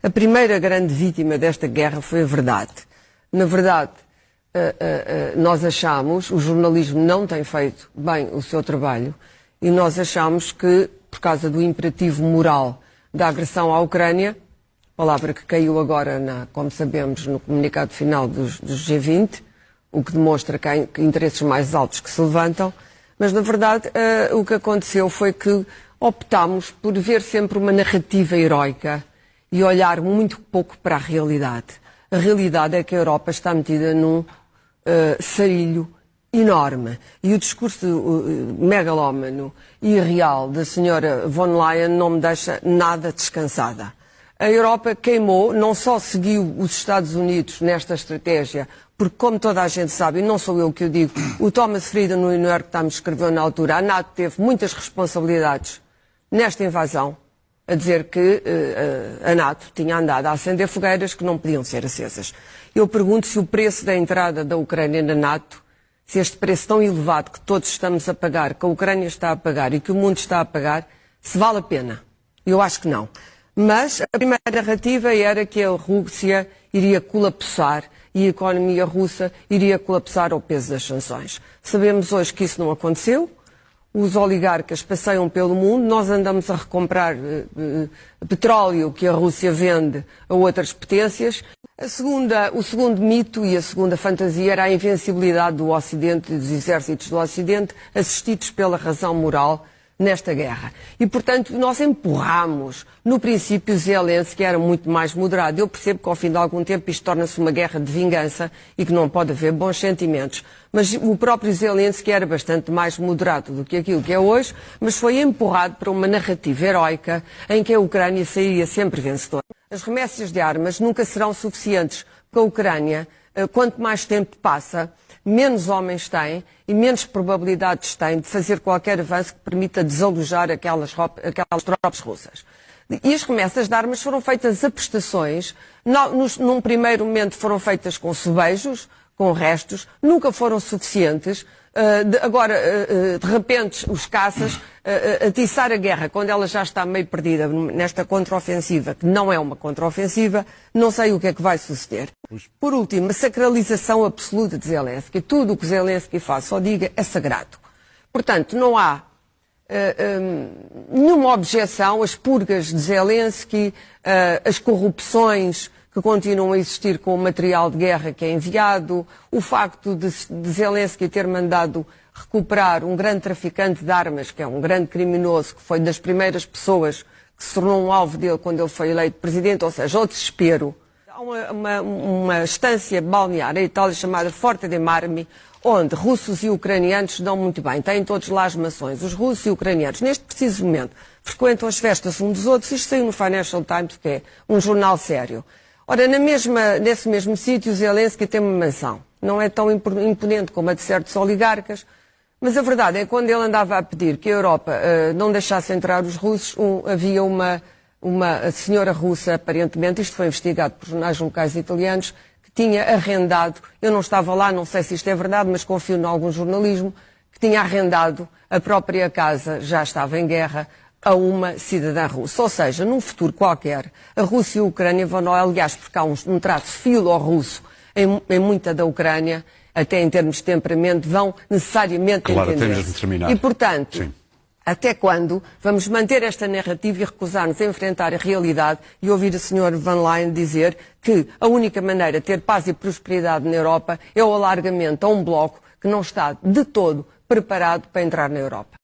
A primeira grande vítima desta guerra foi a verdade. Na verdade, nós achamos, o jornalismo não tem feito bem o seu trabalho, e nós achamos que, por causa do imperativo moral da agressão à Ucrânia, palavra que caiu agora, como sabemos, no comunicado final dos G20, o que demonstra que há interesses mais altos que se levantam, mas na verdade o que aconteceu foi que optámos por ver sempre uma narrativa heroica e olhar muito pouco para a realidade. A realidade é que a Europa está metida num sarilho enorme. E o discurso megalómano e irreal da senhora von Leyen não me deixa nada descansada. A Europa queimou, não só seguiu os Estados Unidos nesta estratégia, porque, como toda a gente sabe, e não sou eu que o digo, o Thomas Frieden no New York Times escreveu na altura, a NATO teve muitas responsabilidades nesta invasão, a dizer que a NATO tinha andado a acender fogueiras que não podiam ser acesas. Eu pergunto se o preço da entrada da Ucrânia na NATO, se este preço tão elevado que todos estamos a pagar, que a Ucrânia está a pagar e que o mundo está a pagar, se vale a pena. Eu acho que não. Mas a primeira narrativa era que a Rússia iria colapsar e a economia russa iria colapsar ao peso das sanções. Sabemos hoje que isso não aconteceu. Os oligarcas passeiam pelo mundo, nós andamos a recomprar petróleo que a Rússia vende a outras potências. O segundo mito e a segunda fantasia era a invencibilidade do Ocidente e dos exércitos do Ocidente assistidos pela razão moral nesta guerra. E, portanto, nós empurramos, no princípio, Zelensky, que era muito mais moderado. Eu percebo que, ao fim de algum tempo, isto torna-se uma guerra de vingança e que não pode haver bons sentimentos. Mas o próprio Zelensky era bastante mais moderado do que aquilo que é hoje, mas foi empurrado para uma narrativa heroica em que a Ucrânia sairia sempre vencedora. As remessas de armas nunca serão suficientes, porque a Ucrânia, quanto mais tempo passa, menos homens tem e menos probabilidades tem de fazer qualquer avanço que permita desalojar aquelas tropas russas. E as remessas de armas foram feitas a prestações, num primeiro momento foram feitas com sobejos, com restos, nunca foram suficientes. De repente, os caças atiçar a guerra, quando ela já está meio perdida nesta contraofensiva, que não é uma contraofensiva, não sei o que é que vai suceder. Por último, a sacralização absoluta de Zelensky. Tudo o que Zelensky faz, ou diga, é sagrado. Portanto, não há nenhuma objeção às purgas de Zelensky, às corrupções que continuam a existir com o material de guerra que é enviado, o facto de Zelensky ter mandado recuperar um grande traficante de armas, que é um grande criminoso, que foi das primeiras pessoas que se tornou um alvo dele quando ele foi eleito presidente, ou seja, o desespero. Há uma estância balnear em Itália chamada Forte dei Marmi, onde russos e ucranianos se dão muito bem, têm todos lá as mações. Os russos e ucranianos, neste preciso momento, frequentam as festas uns dos outros. Isto saiu no Financial Times, que é um jornal sério. Ora, nesse mesmo sítio, Zelensky tem uma mansão. Não é tão imponente como a de certos oligarcas, mas a verdade é que quando ele andava a pedir que a Europa não deixasse entrar os russos, havia uma senhora russa, aparentemente, isto foi investigado por jornais locais italianos, que tinha arrendado, eu não estava lá, não sei se isto é verdade, mas confio em algum jornalismo, que tinha arrendado a própria casa, já estava em guerra, a uma cidadã russa. Ou seja, num futuro qualquer, a Rússia e a Ucrânia vão, aliás, porque há um traço filo-russo em muita da Ucrânia, até em termos de temperamento, vão necessariamente entender-se. E, portanto, sim, até quando vamos manter esta narrativa e recusar-nos a enfrentar a realidade e ouvir a senhora von Leyen dizer que a única maneira de ter paz e prosperidade na Europa é o alargamento a um bloco que não está de todo preparado para entrar na Europa?